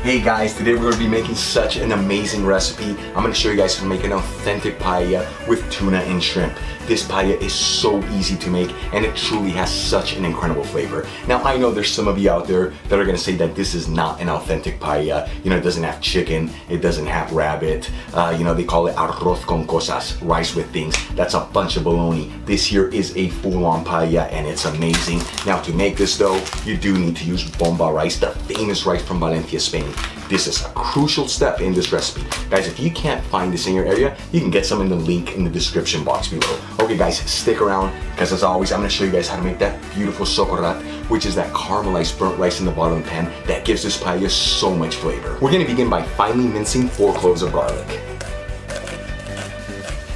Hey guys, today we're going to be making such an amazing recipe. I'm going to show you guys how to make an authentic paella with tuna and shrimp. This paella is so easy to make and it truly has such an incredible flavor. Now I know there's some of you out there that are going to say that this is not an authentic paella. You know, it doesn't have chicken, it doesn't have rabbit. They call it arroz con cosas, rice with things. That's a bunch of baloney. This here is a full-on paella and it's amazing. Now to make this though, you do need to use BOMBA rice, the famous rice from Valencia, Spain. This is a crucial step in this recipe. Guys, if you can't find this in your area, you can get some in the link in the description box below. Okay guys, stick around, because as always, I'm gonna show you guys how to make that beautiful socorat, which is that caramelized burnt rice in the bottom of the pan that gives this paella so much flavor. We're gonna begin by finely mincing 4 cloves of garlic.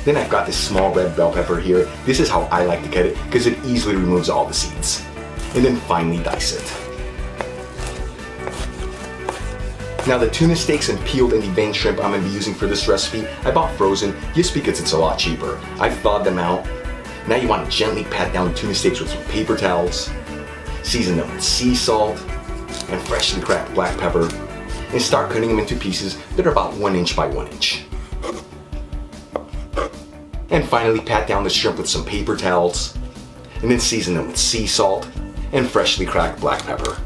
Then I've got this small red bell pepper here. This is how I like to cut it, because it easily removes all the seeds. And then finely dice it. Now the tuna steaks and peeled and deveined shrimp I'm going to be using for this recipe, I bought frozen just because it's a lot cheaper. I've thawed them out. Now you want to gently pat down the tuna steaks with some paper towels, season them with sea salt and freshly cracked black pepper, and start cutting them into pieces that are about 1 inch by 1 inch. And finally pat down the shrimp with some paper towels, and then season them with sea salt and freshly cracked black pepper.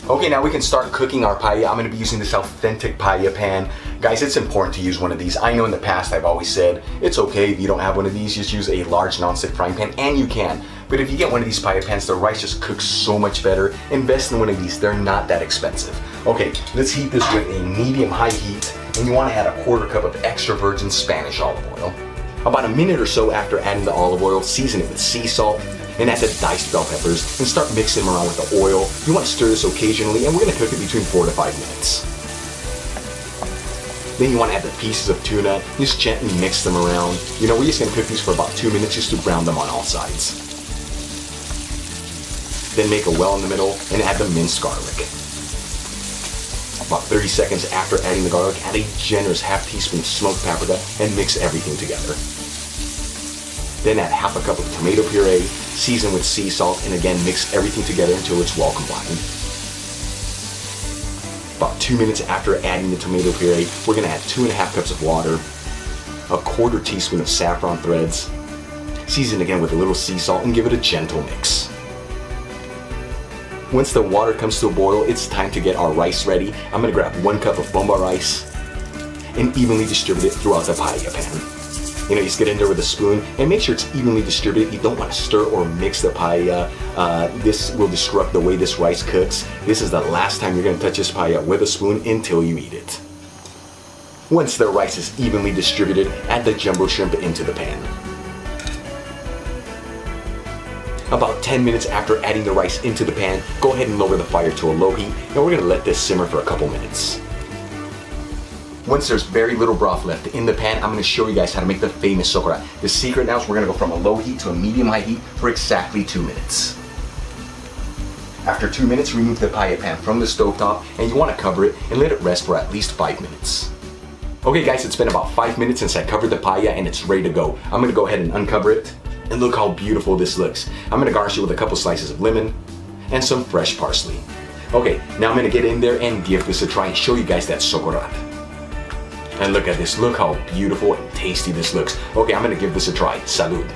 Okay, now we can start cooking our paella. I'm going to be using this authentic paella pan. Guys, it's important to use one of these. I know in the past I've always said, it's okay if you don't have one of these, just use a large nonstick frying pan, and you can. But if you get one of these paella pans, the rice just cooks so much better. Invest in one of these, they're not that expensive. Okay, let's heat this with a medium-high heat, and you want to add a 1/4 cup of extra virgin Spanish olive oil. About a minute or so after adding the olive oil, season it with sea salt, and add the diced bell peppers and start mixing them around with the oil. You want to stir this occasionally, and we're going to cook it between 4 to 5 minutes. Then you want to add the pieces of tuna, just gently mix them around. You know, we're just going to cook these for about 2 minutes just to brown them on all sides. Then make a well in the middle and add the minced garlic. About 30 seconds after adding the garlic, add a generous ½ teaspoon of smoked paprika and mix everything together. Then add ½ cup of tomato puree, season with sea salt, and again mix everything together until it's well combined. About 2 minutes after adding the tomato puree, we're going to add 2½ cups of water, a 1/4 teaspoon of saffron threads, season again with a little sea salt, and give it a gentle mix. Once the water comes to a boil, it's time to get our rice ready. I'm going to grab 1 cup of BOMBA rice and evenly distribute it throughout the paella pan. You know, just get in there with a spoon and make sure it's evenly distributed. You don't want to stir or mix the paella. This will disrupt the way this rice cooks. This is the last time you're going to touch this paella with a spoon until you eat it. Once the rice is evenly distributed, add the jumbo shrimp into the pan. About 10 minutes after adding the rice into the pan, go ahead and lower the fire to a low heat, and we're going to let this simmer for a couple minutes. Once there's very little broth left in the pan, I'm going to show you guys how to make the famous socorat. The secret now is we're going to go from a low heat to a medium-high heat for exactly 2 minutes. After 2 minutes, remove the paella pan from the stovetop, and you want to cover it and let it rest for at least 5 minutes. Okay guys, it's been about 5 minutes since I covered the paella and it's ready to go. I'm going to go ahead and uncover it, and look how beautiful this looks. I'm going to garnish it with a couple slices of lemon and some fresh parsley. Okay, now I'm going to get in there and give this a try and show you guys that socorat. And look at this, look how beautiful and tasty this looks. Okay, I'm gonna give this a try. Salud.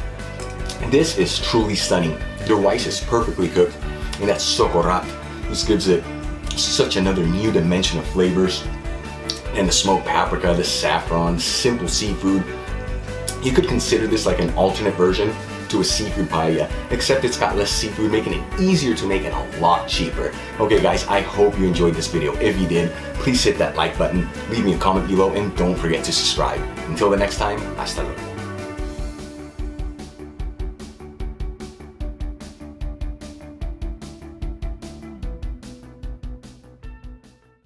This is truly stunning. The rice is perfectly cooked, and that socorat just gives it such another new dimension of flavors. And the smoked paprika, the saffron, simple seafood. You could consider this like an alternate version to a seafood paella, except it's got less seafood, making it easier to make and a lot cheaper. Okay guys, I hope you enjoyed this video. If you did, please hit that like button, leave me a comment below, and don't forget to subscribe. Until the next time, hasta luego.